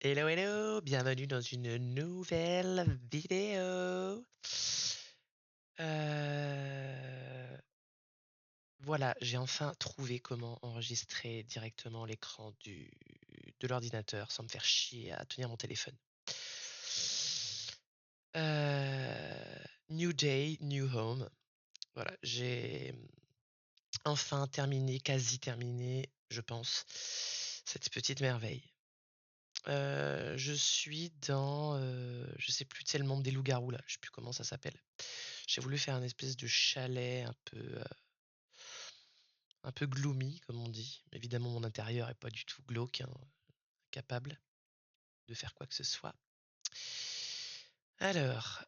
Hello, hello, bienvenue dans une nouvelle vidéo. Euh, Voilà, j'ai enfin trouvé comment enregistrer directement l'écran de l'ordinateur sans me faire chier à tenir mon téléphone. New day, new home. Voilà, j'ai enfin terminé, quasi terminé, je pense, cette petite merveille. Je suis dans, je sais plus, tu sais, le monde des loups-garous là, je sais plus comment ça s'appelle. J'ai voulu faire un espèce de chalet un peu gloomy, comme on dit. Évidemment, mon intérieur est pas du tout glauque, hein, capable de faire quoi que ce soit. Alors,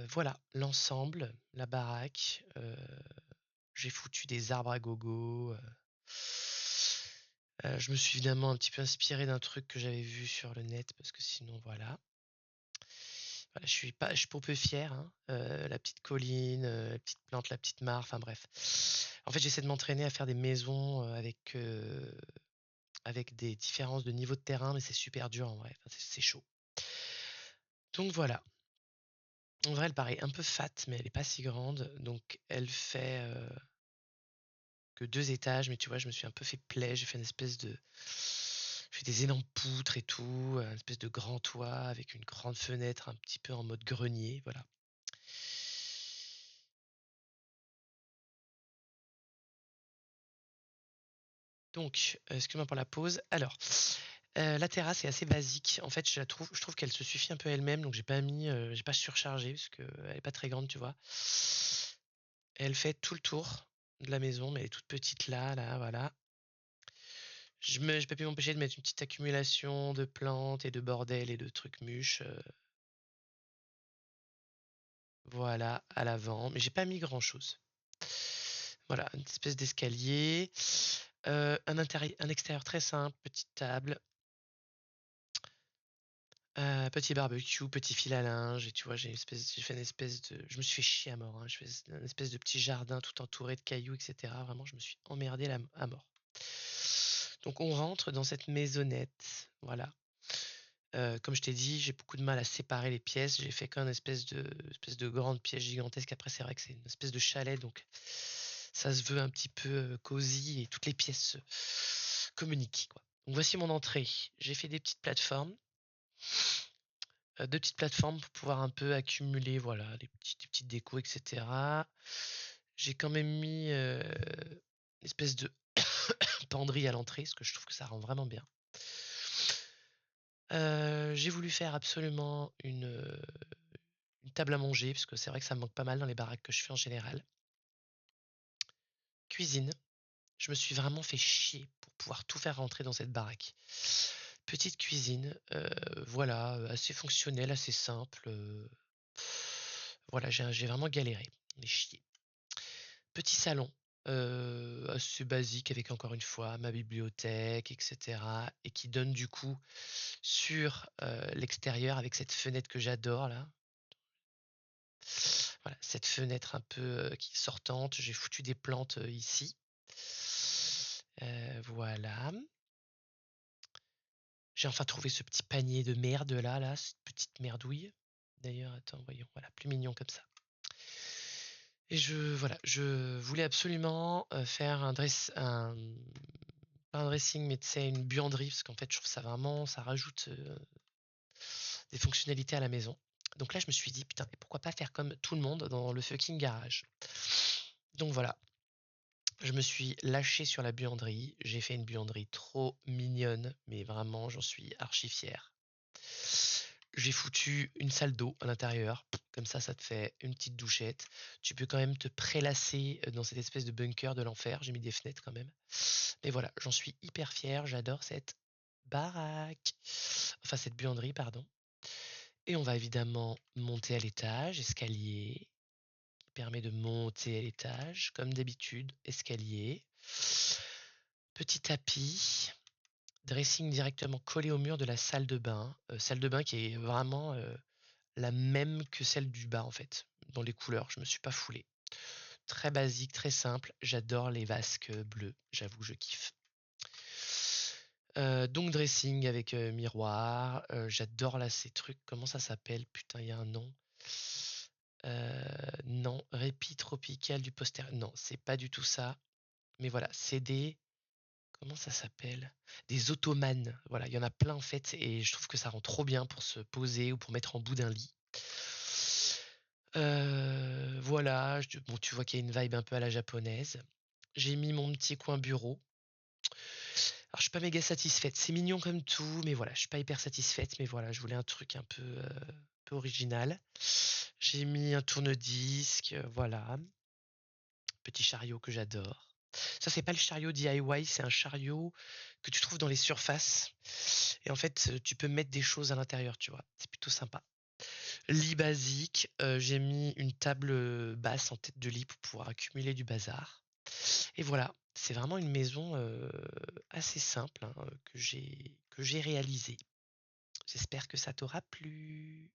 voilà, l'ensemble, la baraque. J'ai foutu des arbres à gogo. Je me suis évidemment un petit peu inspiré d'un truc que j'avais vu sur le net, parce que sinon, voilà. Voilà, je suis pour peu fier, hein. La petite colline, la petite plante, la petite mare, enfin bref. En fait, j'essaie de m'entraîner à faire des maisons avec des différences de niveau de terrain, mais c'est super dur en vrai. Enfin, c'est chaud. Donc voilà. En vrai, elle paraît un peu fat, mais elle est pas si grande. Donc elle fait que 2 étages, mais tu vois, je me suis un peu fait plaisir. J'ai fait une espèce de, j'ai fait des énormes poutres et tout, une espèce de grand toit avec une grande fenêtre un petit peu en mode grenier, voilà. Donc, excuse-moi pour la pause. Alors, la terrasse est assez basique. En fait, je trouve qu'elle se suffit un peu elle-même, donc j'ai pas surchargé parce que elle est pas très grande, tu vois. Elle fait tout le tour de la maison, mais elle est toute petite là, voilà. J'ai pas pu m'empêcher de mettre une petite accumulation de plantes et de bordel et de trucs mûches, voilà, à l'avant. Mais j'ai pas mis grand-chose. Voilà, une espèce d'escalier, un extérieur très simple, petite table, petit barbecue, petit fil à linge, et tu vois, j'ai fait une espèce de, je me suis fait chier à mort, hein. Je fais une espèce de petit jardin tout entouré de cailloux, etc. Vraiment, je me suis emmerdé à mort. Donc, on rentre dans cette maisonnette, voilà. Comme je t'ai dit, j'ai beaucoup de mal à séparer les pièces. J'ai fait qu'une espèce de grande pièce gigantesque. Après, c'est vrai que c'est une espèce de chalet, donc ça se veut un petit peu cosy et toutes les pièces communiquent, quoi. Donc voici mon entrée. J'ai fait deux petites plateformes pour pouvoir un peu accumuler, voilà, des petites décos, etc. J'ai quand même mis une espèce de penderie à l'entrée, parce que je trouve que ça rend vraiment bien. J'ai voulu faire absolument une table à manger, parce que c'est vrai que ça me manque pas mal dans les baraques que je fais en général. Cuisine. Je me suis vraiment fait chier pour pouvoir tout faire rentrer dans cette baraque. Petite cuisine, voilà, assez fonctionnelle, assez simple. Voilà, j'ai vraiment galéré. Mais chier. Petit salon, assez basique avec encore une fois ma bibliothèque, etc. Et qui donne du coup sur l'extérieur avec cette fenêtre que j'adore là. Voilà, cette fenêtre un peu qui est sortante. J'ai foutu des plantes ici. Voilà. J'ai enfin trouvé ce petit panier de merde là, cette petite merdouille. D'ailleurs, attends, voyons, voilà, plus mignon comme ça. Et voilà, je voulais absolument faire pas un dressing, mais tu sais, une buanderie, parce qu'en fait, je trouve ça vraiment, ça rajoute des fonctionnalités à la maison. Donc là, je me suis dit, putain, et pourquoi pas faire comme tout le monde dans le fucking garage. Donc voilà, je me suis lâché sur la buanderie. J'ai fait une buanderie trop mignonne, mais vraiment, j'en suis archi fier. J'ai foutu une salle d'eau à l'intérieur. Comme ça te fait une petite douchette. Tu peux quand même te prélasser dans cette espèce de bunker de l'enfer. J'ai mis des fenêtres quand même. Mais voilà, j'en suis hyper fier. J'adore cette baraque. Enfin, cette buanderie, pardon. Et on va évidemment monter à l'étage, escalier, qui permet de monter à l'étage, comme d'habitude, escalier. Petit tapis, dressing directement collé au mur de la salle de bain qui est vraiment la même que celle du bas en fait, dans les couleurs, je me suis pas foulé. Très basique, très simple, j'adore les vasques bleues, j'avoue, je kiffe. Donc dressing avec, miroir, j'adore là ces trucs, comment ça s'appelle? Putain, il y a un nom. Non, répit tropical du poster non, c'est pas du tout ça. Mais voilà, c'est des comment ça s'appelle? Des ottomanes. Voilà, il y en a plein en fait et je trouve que ça rend trop bien pour se poser ou pour mettre en bout d'un lit. Voilà, je bon, tu vois qu'il y a une vibe un peu à la japonaise. J'ai mis mon petit coin bureau. Alors je suis pas méga satisfaite, c'est mignon comme tout, mais voilà, je suis pas hyper satisfaite, mais voilà, je voulais un truc un peu original. J'ai mis un tourne-disque, voilà, petit chariot que j'adore. Ça, c'est pas le chariot DIY, c'est un chariot que tu trouves dans les surfaces et en fait, tu peux mettre des choses à l'intérieur, tu vois? C'est plutôt sympa. Lit basique, j'ai mis une table, basse en tête de lit pour pouvoir accumuler du bazar et voilà, c'est vraiment une maison, assez simple, hein, que j'ai réalisée. J'espère que ça t'aura plu.